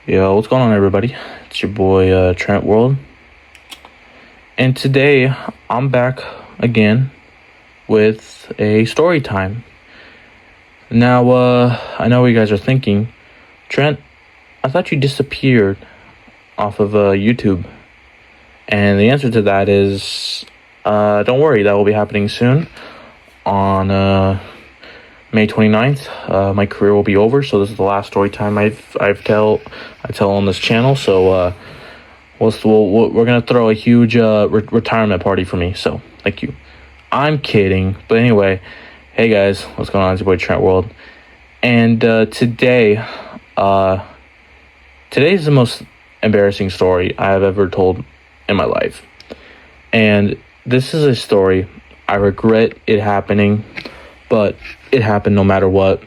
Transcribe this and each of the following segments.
Yo, what's going on, everybody? It's your boy Trent World, and today I'm back again with a story time. Now, I know what you guys are thinking, Trent. I thought you disappeared off of YouTube, and the answer to that is, don't worry, that will be happening soon. On May 29th, my career will be over, so this is the last story time I tell on this channel. So we're gonna throw a huge retirement party for me. So thank you. I'm kidding, but anyway, hey guys, what's going on? It's your boy Trent World, and today's the most embarrassing story I have ever told in my life, and this is a story I regret it happening, but it happened no matter what.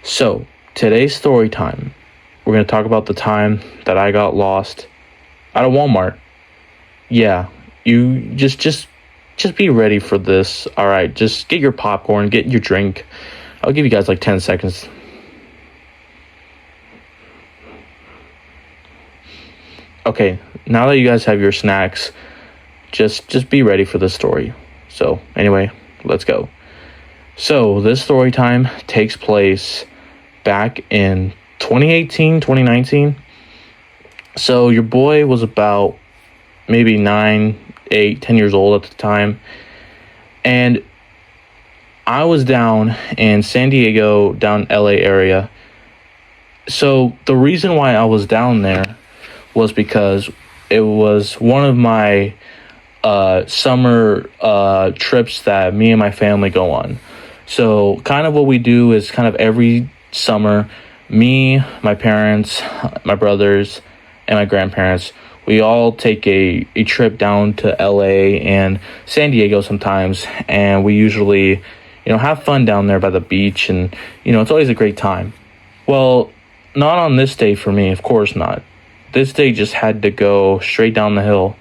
So today's story time, we're going to talk about the time that I got lost at a Walmart. Yeah, you just be ready for this. All right, just get your popcorn, get your drink. I'll give you guys like 10 seconds. Okay, now that you guys have your snacks, just be ready for this story. So anyway, let's go. So this story time takes place back in 2018, 2019. So your boy was about maybe 9, 8, 10 years old at the time. And I was down in San Diego, down LA area. So the reason why I was down there was because it was one of my summer trips that me and my family go on. So kind of what we do is kind of every summer, me, my parents, my brothers, and my grandparents, we all take a trip down to LA and San Diego sometimes, and we usually, have fun down there by the beach, and, it's always a great time. Well, not on this day for me, of course not. This day just had to go straight down the hill.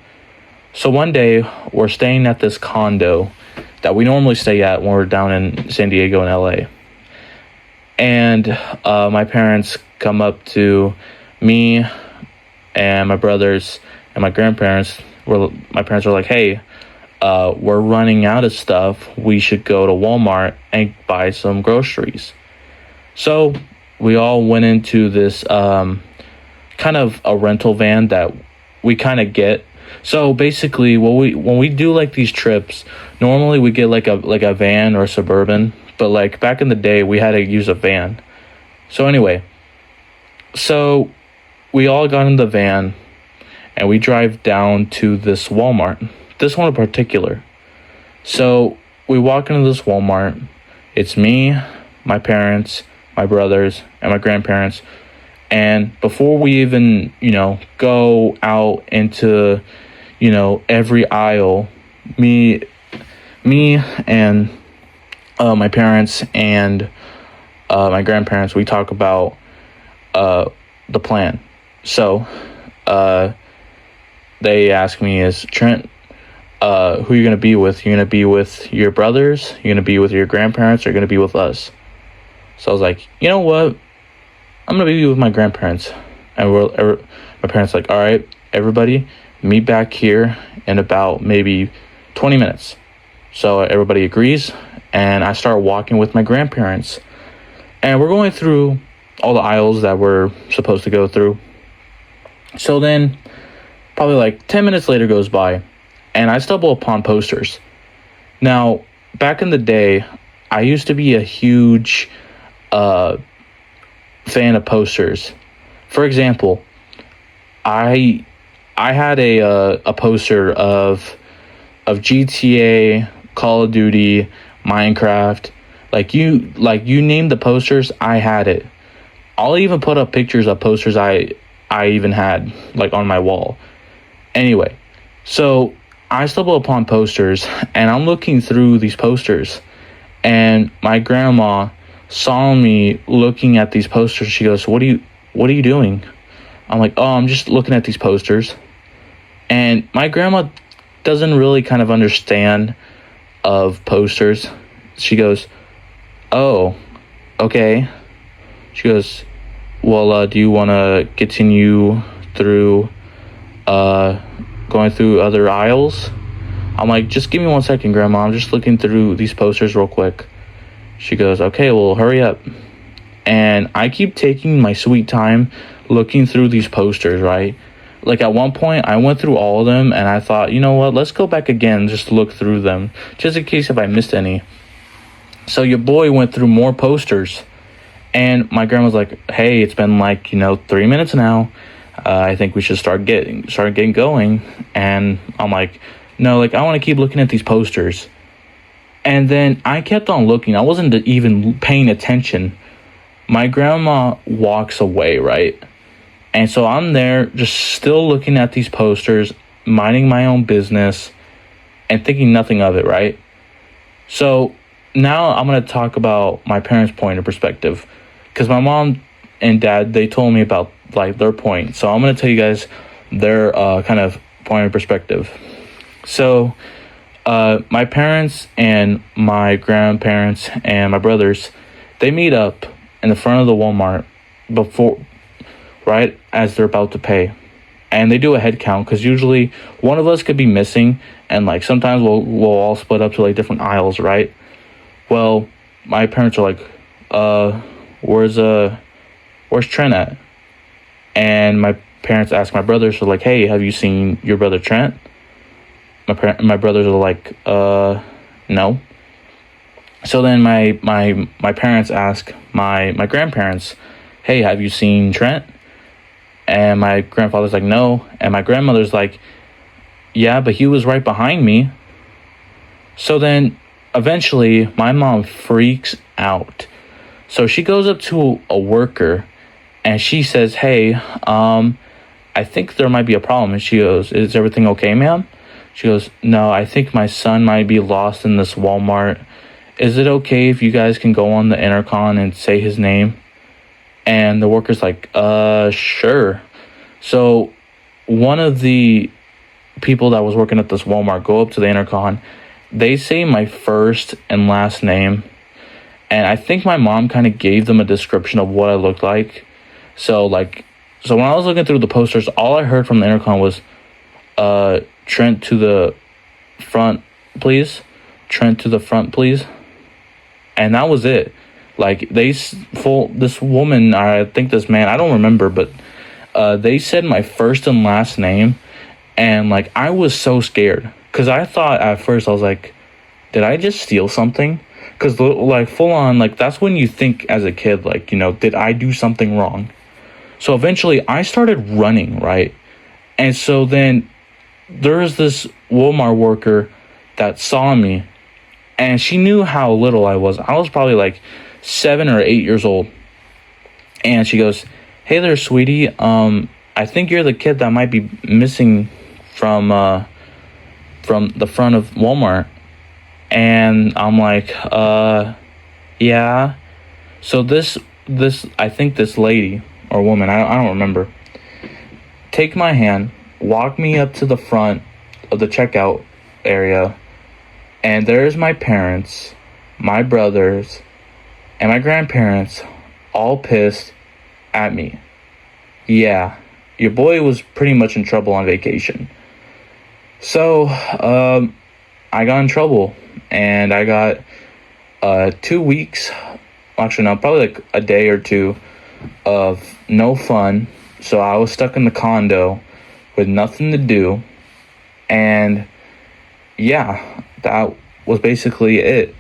So one day, we're staying at this condo that we normally stay at when we're down in San Diego and LA. And my parents come up to me and my brothers and my grandparents. My parents were like, hey, we're running out of stuff. We should go to Walmart and buy some groceries. So we all went into this kind of a rental van that we kind of get. So basically, when we do like these trips, normally we get like a van or a Suburban, but like back in the day, we had to use a van. So anyway, so we all got in the van and we drive down to this Walmart, this one in particular. So we walk into this Walmart. It's me, my parents, my brothers, and my grandparents. And before we even, go out into, every aisle, me and my parents and my grandparents, we talk about the plan. So they ask me, is Trent, who are you going to be with? You're going to be with your brothers? You're going to be with your grandparents? Or you're going to be with us? So I was like, you know what? I'm going to be with my grandparents. And my parents like, all right, everybody, meet back here in about maybe 20 minutes. So everybody agrees, and I start walking with my grandparents. And we're going through all the aisles that we're supposed to go through. So then, probably like 10 minutes later goes by, and I stumble upon posters. Now, back in the day, I used to be a huge fan of posters. For example, I had a poster of GTA, Call of Duty, Minecraft. Like you name the posters, I had it. I'll even put up pictures of posters I even had like on my wall. Anyway, so I stumble upon posters and I'm looking through these posters, and my grandma saw me looking at these posters. She goes, what are you doing? I'm like, oh, I'm just looking at these posters. And my grandma doesn't really kind of understand of posters. She goes, oh, okay. She goes, well, do you want to continue through going through other aisles? I'm like, just give me 1 second, Grandma. I'm just looking through these posters real quick. She goes, okay, well, hurry up. And I keep taking my sweet time looking through these posters, right? Like, at one point, I went through all of them, and I thought, you know what? Let's go back again, just look through them, just in case if I missed any. So your boy went through more posters, and my grandma's like, hey, it's been like, 3 minutes now. I think we should start getting going. And I'm like, no, like, I want to keep looking at these posters. And then I kept on looking. I wasn't even paying attention. My grandma walks away, right? And so I'm there just still looking at these posters, minding my own business, and thinking nothing of it, right? So now I'm going to talk about my parents' point of perspective. Because my mom and dad, they told me about like their point. So I'm going to tell you guys their kind of point of perspective. So my parents and my grandparents and my brothers, they meet up in the front of the Walmart before, right as they're about to pay, and they do a head count because usually one of us could be missing, and like sometimes we'll all split up to like different aisles, right? Well, my parents are like, where's Trent at? And my parents ask my brothers, so like, hey, have you seen your brother Trent? My brothers are like, no. So then my parents ask my grandparents, hey, have you seen Trent? And my grandfather's like, no. And my grandmother's like, yeah, but he was right behind me. So then eventually my mom freaks out. So she goes up to a worker and she says, hey, I think there might be a problem. And she goes, is everything okay, ma'am? She goes, no, I think my son might be lost in this Walmart. Is it okay if you guys can go on the intercom and say his name? And the worker's like, sure. So one of the people that was working at this Walmart go up to the intercom. They say my first and last name. And I think my mom kind of gave them a description of what I looked like. So when I was looking through the posters, all I heard from the intercom was, Trent to the front, please. Trent to the front, please. And that was it. Like, this woman, I think this man, I don't remember, but they said my first and last name. And, like, I was so scared. Because I thought at first, I was like, did I just steal something? Because, like, full on, like, that's when you think as a kid, like, did I do something wrong? So eventually, I started running, right? And so then there was this Walmart worker that saw me. And she knew how little I was. I was probably like 7 or 8 years old. And she goes, hey there, sweetie. I think you're the kid that might be missing from the front of Walmart. And I'm like, yeah. So this I think this lady or woman, I don't remember, take my hand, walk me up to the front of the checkout area. And there's my parents, my brothers, and my grandparents all pissed at me. Yeah, your boy was pretty much in trouble on vacation. So, I got in trouble. And I got 2 weeks, actually no, probably like a day or two of no fun. So I was stuck in the condo with nothing to do. And yeah, that was basically it.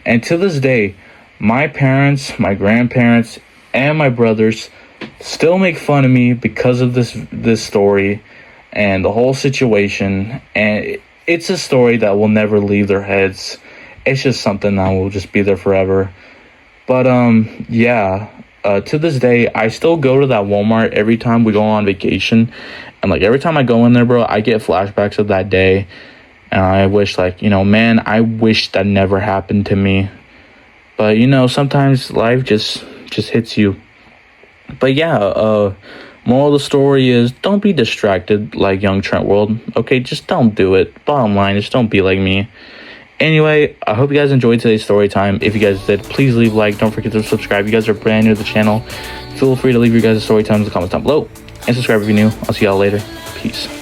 And to this day, my parents, my grandparents, and my brothers still make fun of me because of this story and the whole situation. And it's a story that will never leave their heads. It's just something that will just be there forever. But yeah, to this day, I still go to that Walmart every time we go on vacation. And like every time I go in there, bro, I get flashbacks of that day. And I wish, like, man, I wish that never happened to me. But, sometimes life just hits you. But yeah, moral of the story is don't be distracted like young Trent World. Okay, just don't do it. Bottom line, just don't be like me. Anyway, I hope you guys enjoyed today's story time. If you guys did, please leave a like. Don't forget to subscribe. If you guys are brand new to the channel, feel free to leave your guys' story times in the comments down below. And subscribe if you're new. I'll see y'all later. Peace.